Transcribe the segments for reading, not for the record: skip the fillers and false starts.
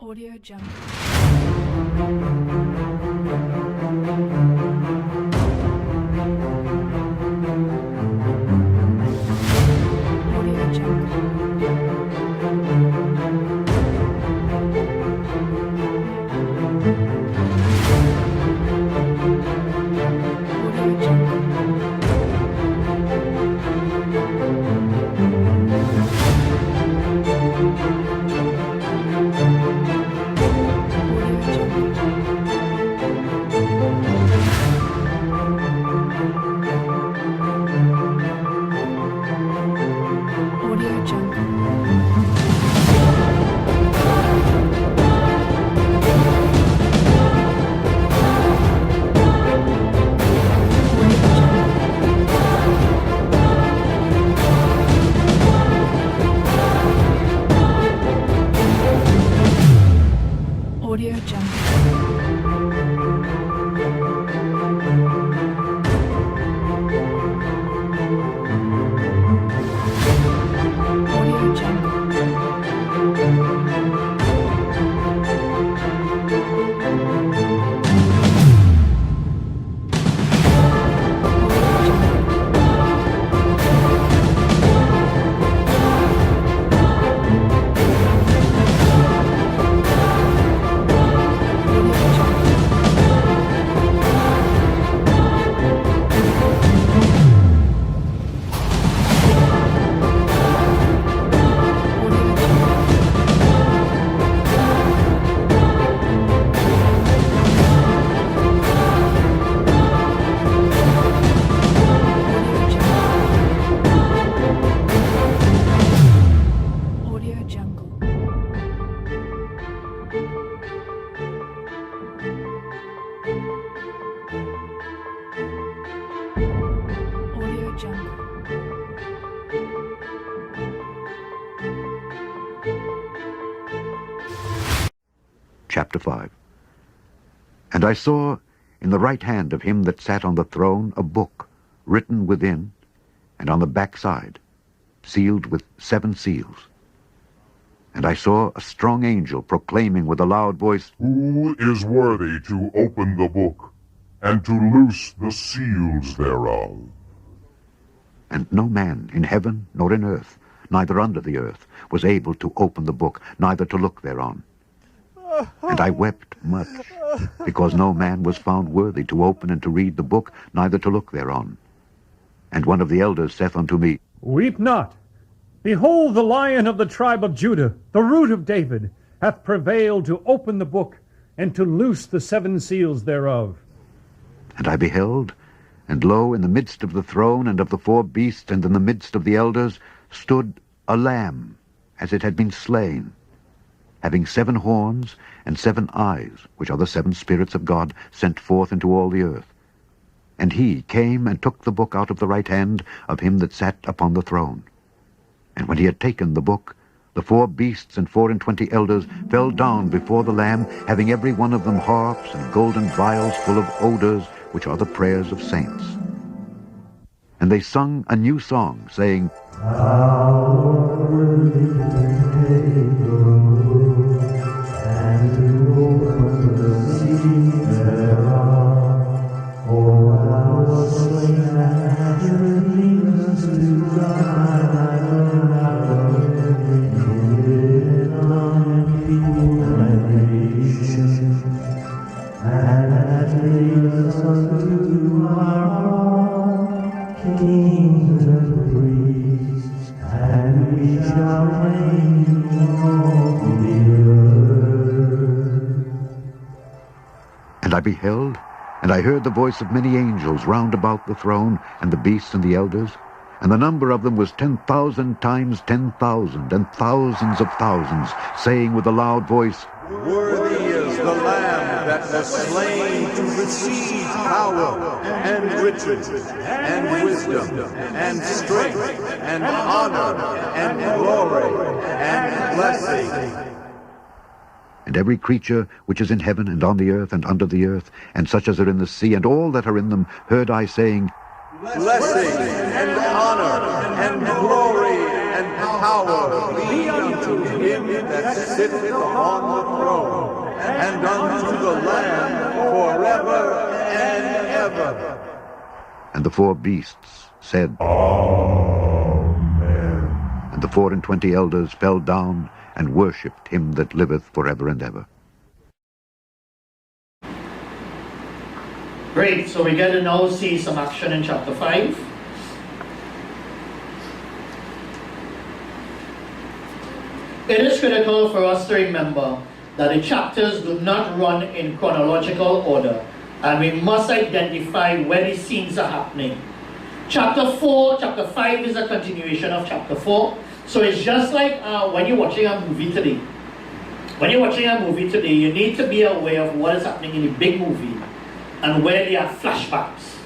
Audio Jungle. Audio Chapter 5. And I saw in the right hand of him that sat on the throne a book, written within, and on the backside, sealed with 7 seals. And I saw a strong angel proclaiming with a loud voice, Who is worthy to open the book, and to loose the seals thereof? And no man in heaven nor in earth, neither under the earth, was able to open the book, neither to look thereon. And I wept much, because no man was found worthy to open and to read the book, neither to look thereon. And one of the elders saith unto me, Weep not. Behold, the Lion of the tribe of Judah, the Root of David, hath prevailed to open the book, and to loose the 7 seals thereof. And I beheld, and lo, in the midst of the throne and of the 4 beasts, and in the midst of the elders, stood a lamb, as it had been slain, having 7 horns and 7 eyes, which are the 7 spirits of God sent forth into all the earth. And he came and took the book out of the right hand of him that sat upon the throne. And when he had taken the book, the 4 beasts and 24 elders fell down before the Lamb, having every one of them harps and golden vials full of odors, which are the prayers of saints. And they sung a new song, saying, And I beheld, and I heard the voice of many angels round about the throne, and the beasts and the elders, and the number of them was 10,000 times 10,000, and thousands of thousands, saying with a loud voice, Worthy is the Lamb that was slain to receive power, and riches, and wisdom, and strength, and honor, and glory, and blessing. And every creature which is in heaven and on the earth and under the earth, and such as are in the sea, and all that are in them, heard I saying, Blessing, and honor, and glory, and power be unto unto him that sitteth upon the throne, and unto the Lamb forever and ever. And the 4 beasts said, Amen. And the 24 elders fell down and worshipped him that liveth forever and ever. Great, so we get to now see some action in chapter 5. It is critical for us to remember that the chapters do not run in chronological order, and we must identify where the scenes are happening. Chapter 5 is a continuation of chapter 4. So it's just like when you're watching a movie today. When you're watching a movie today, you need to be aware of what is happening in the big movie and where there are flashbacks.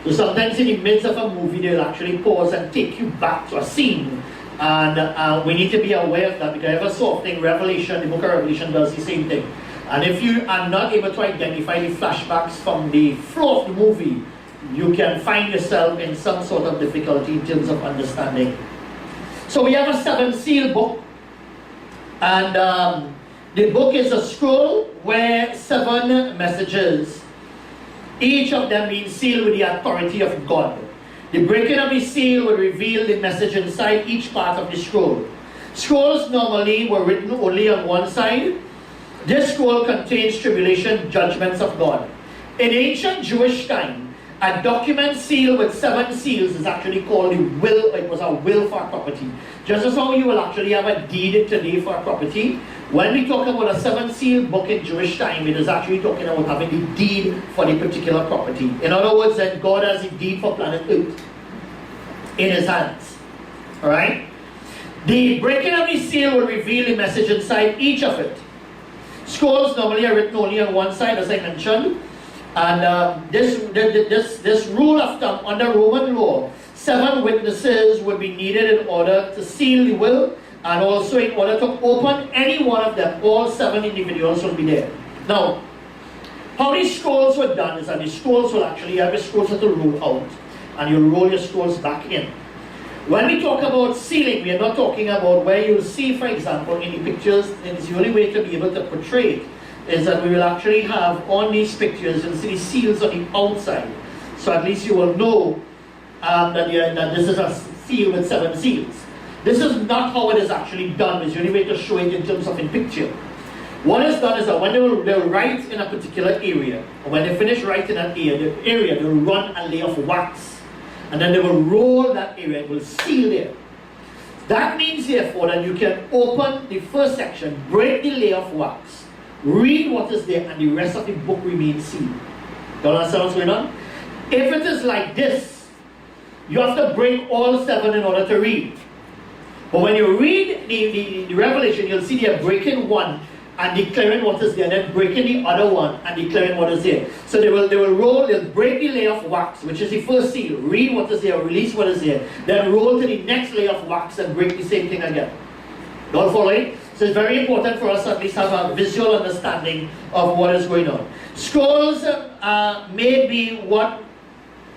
So sometimes in the midst of a movie, they'll actually pause and take you back to a scene. And we need to be aware of that, because ever so often Revelation, the book of Revelation does the same thing. And if you are not able to identify the flashbacks from the flow of the movie, you can find yourself in some sort of difficulty in terms of understanding. So we have a 7-seal book, and the book is a scroll where 7 messages, each of them being sealed with the authority of God. The breaking of the seal will reveal the message inside each part of the scroll. Scrolls normally were written only on one side. This scroll contains tribulation judgments of God. In ancient Jewish time, a document sealed with 7 seals is actually called a will. It was a will for a property. Just as how you will actually have a deed today for a property, when we talk about a 7-seal book in Jewish time, it is actually talking about having the deed for the particular property. In other words, that God has a deed for planet Earth in his hands. Alright? The breaking of the seal will reveal the message inside each of it. Scrolls normally are written only on one side, as I mentioned. And this rule of thumb under Roman law, 7 witnesses would be needed in order to seal the will, and also in order to open any one of them. All 7 individuals will be there. Now, how these scrolls were done is that the scrolls will actually have the scrolls that will roll out, and you'll roll your scrolls back in. When we talk about sealing, we are not talking about where you'll see, for example, in the pictures, and it's the only way to be able to portray it, is that we will actually have on these pictures, you'll see the seals on the outside. So at least you will know that this is a seal with 7 seals. This is not how it is actually done. It's the only way to show it in terms of in picture. What is done is that when they'll write in a particular area, and when they finish writing that area, they'll run a layer of wax. And then they will roll that area, it will seal there. That means therefore that you can open the first section, break the layer of wax, read what is there, and the rest of the book remains sealed. You understand what's going on? If it is like this, you have to break all 7 in order to read. But when you read the Revelation, you'll see they are breaking one and declaring what is there, and then breaking the other one and declaring what is there. So they will roll, they'll break the layer of wax, which is the first seal, read what is there, release what is there, then roll to the next layer of wax and break the same thing again. You all following? So it's very important for us to at least have a visual understanding of what is going on. Scrolls may be what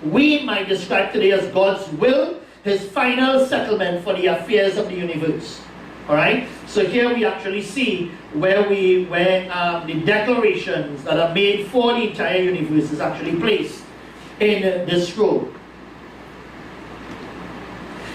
we might describe today as God's will, his final settlement for the affairs of the universe. Alright? So here we actually see where the declarations that are made for the entire universe is actually placed in this scroll.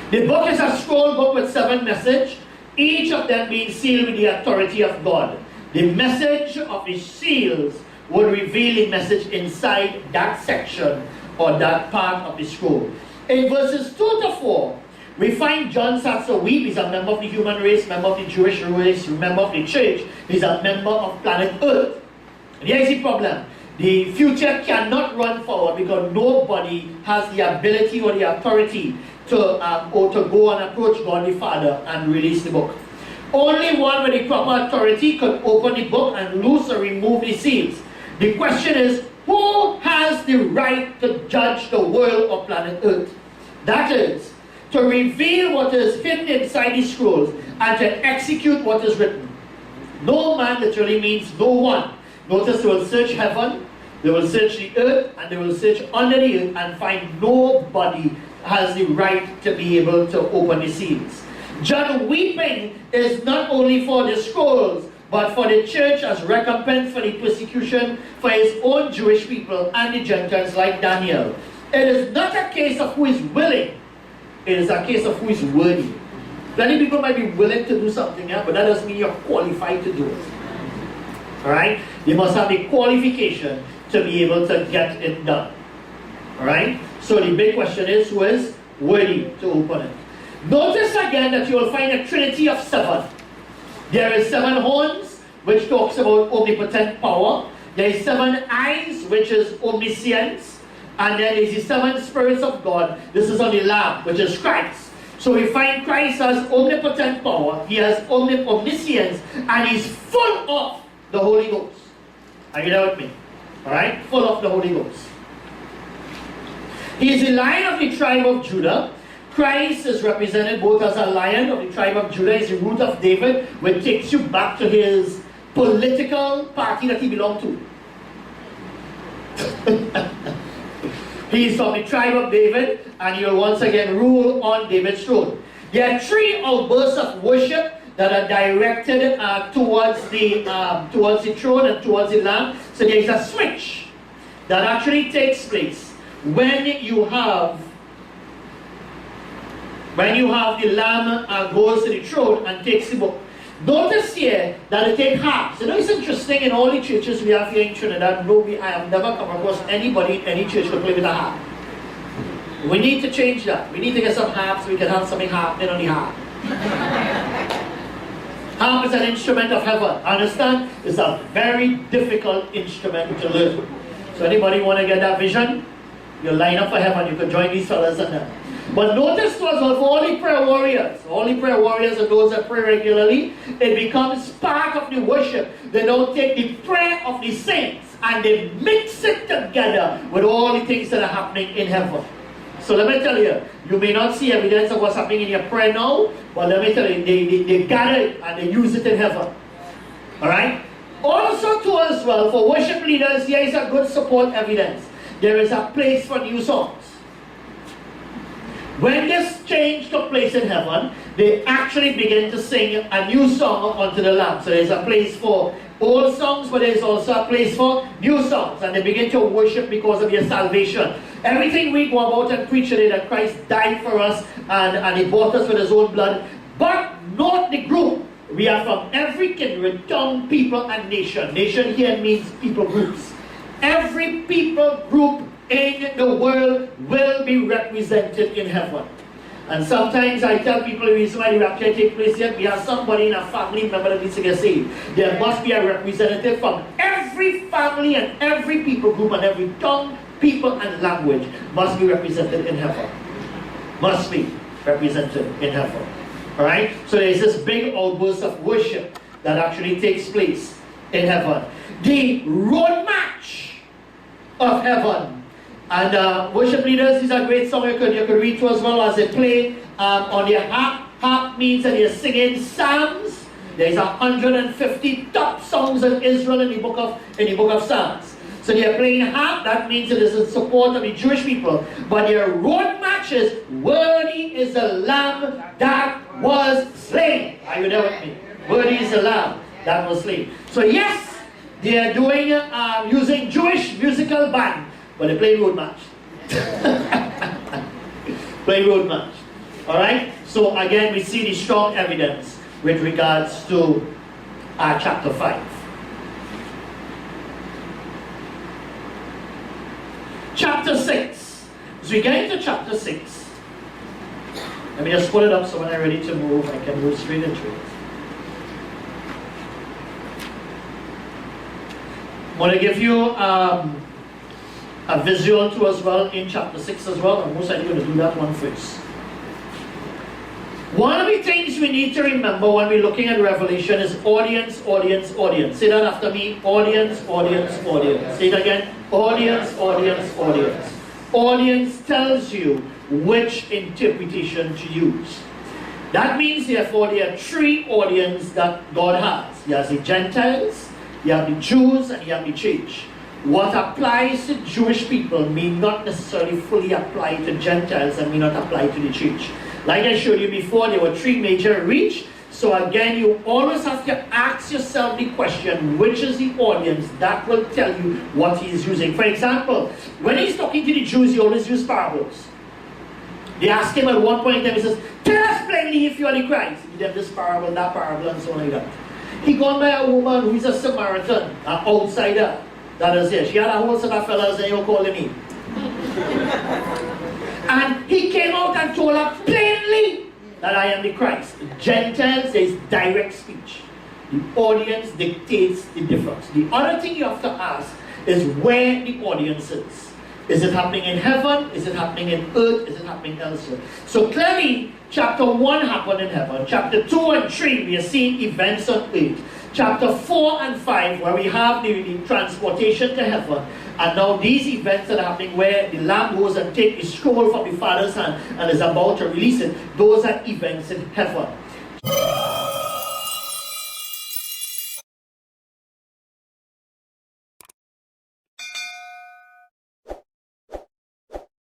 The book is a scroll book with 7 messages, each of them being sealed with the authority of God. The message of the seals will reveal the message inside that section or that part of the scroll. In verses 2 to 4, we find John Saxon Weeb. He's a member of the human race, member of the Jewish race, member of the church. He's a member of planet Earth. And here's the problem. The future cannot run forward because nobody has the ability or the authority to go and approach God the Father and release the book. Only one with the proper authority could open the book and loose or remove the seals. The question is, who has the right to judge the world of planet Earth? That is, to reveal what is hidden inside the scrolls and to execute what is written. No man literally means no one. Notice they will search heaven, they will search the earth, and they will search under the earth and find nobody has the right to be able to open the seals. John weeping is not only for the scrolls, but for the church as recompense for the persecution for his own Jewish people and the Gentiles like Daniel. It is not a case of who is willing, it is a case of who is worthy. Many people might be willing to do something, yeah, but that doesn't mean you're qualified to do it. Alright? You must have the qualification to be able to get it done. Alright? So the big question is, who is worthy to open it? Notice again that you will find a trinity of 7. There is 7 horns, which talks about omnipotent power. There is 7 eyes, which is omniscience. And then there is the 7 spirits of God. This is on the Lamb, which is Christ. So we find Christ has omnipotent power. He has omniscience. And he's full of the Holy Ghost. Are you there with me? Alright? Full of the Holy Ghost. He is the Lion of the tribe of Judah. Christ is represented both as a lion of the tribe of Judah, is the root of David, which takes you back to his political party that he belonged to. He is from the tribe of David, and he will once again rule on David's throne. There are 3 outbursts of worship that are directed towards the throne and towards the Lamb. So there is a switch that actually takes place when you have the Lamb goes to the throne and takes the book. Notice here that it takes harps. You know, it's interesting, in all the churches we have here in Trinidad, I have never come across anybody in any church who play with a harp. We need to change that. We need to get some harps. We can have something harping on the harp. Harp is an instrument of heaven. Understand? It's a very difficult instrument to learn. So anybody want to get that vision? You line up for heaven. You can join these fellas and them. But notice to us, for all the prayer warriors and those that pray regularly, it becomes part of the worship. They don't take the prayer of the saints and they mix it together with all the things that are happening in heaven. So let me tell you, you may not see evidence of what's happening in your prayer now, but let me tell you, they gather it and they use it in heaven. Alright? Also too as well, for worship leaders, here is a good support evidence. There is a place for new songs. When this change took place in heaven, they actually began to sing a new song unto the Lamb. So there's a place for old songs, but there's also a place for new songs. And they begin to worship because of their salvation. Everything we go about and preach today, that Christ died for us and he bought us with his own blood. But not the group. We are from every kindred, tongue, people, and nation. Nation here means people groups. Every people group in the world will be represented in heaven. And sometimes I tell people the reason why the rapture takes place yet, we have somebody in a family member that needs to get saved. There must be a representative from every family and every people group and every tongue, people, and language must be represented in heaven. Must be represented in heaven. Alright? So there's this big outburst of worship that actually takes place in heaven. The road match of heaven. And worship leaders, these are great songs you could read to as well as they play on their harp. Harp means that they're singing psalms. There's 150 top songs in Israel in the book of Psalms. So they're playing harp. That means it is in support of the Jewish people. But their road match is, worthy is the Lamb that was slain. Are you there with me? Worthy is the Lamb that was slain. So yes, they are doing using Jewish musical band. But they play road match. Play road match. Alright? So again, we see the strong evidence with regards to chapter 5. Chapter 6. As we get into chapter 6, let me just pull it up so when I'm ready to move, I can move straight into it. I want to give you a visual too as well in chapter 6 as well. I'm most likely going to do that one first. One of the things we need to remember when we're looking at Revelation is audience, audience, audience. Say that after me. Audience, audience, audience. Say it again. Audience, audience, audience. Audience tells you which interpretation to use. That means therefore there are 3 audiences that God has. He has the Gentiles, you have the Jews, and you have the church. What applies to Jewish people may not necessarily fully apply to Gentiles and may not apply to the church. Like I showed you before, there were 3 major reach. So again, you always have to ask yourself the question, which is the audience that will tell you what he is using. For example, when he's talking to the Jews, he always uses parables. They ask him at one point in time, he says, tell us plainly if you are the Christ. He gave this parable, that parable, and so on like that. He gone by a woman who is a Samaritan, an outsider. That is it. She had a whole set of fellas and you calling me. And he came out and told her plainly that I am the Christ. Gentiles, there is direct speech. The audience dictates the difference. The other thing you have to ask is where the audience is. Is it happening in heaven? Is it happening in earth? Is it happening elsewhere? So clearly, chapter 1 happened in heaven. Chapter 2 and 3, we are seeing events on earth. Chapter 4 and 5, where we have the transportation to heaven. And now these events that are happening where the Lamb goes and takes the scroll from the Father's hand and is about to release it, those are events in heaven.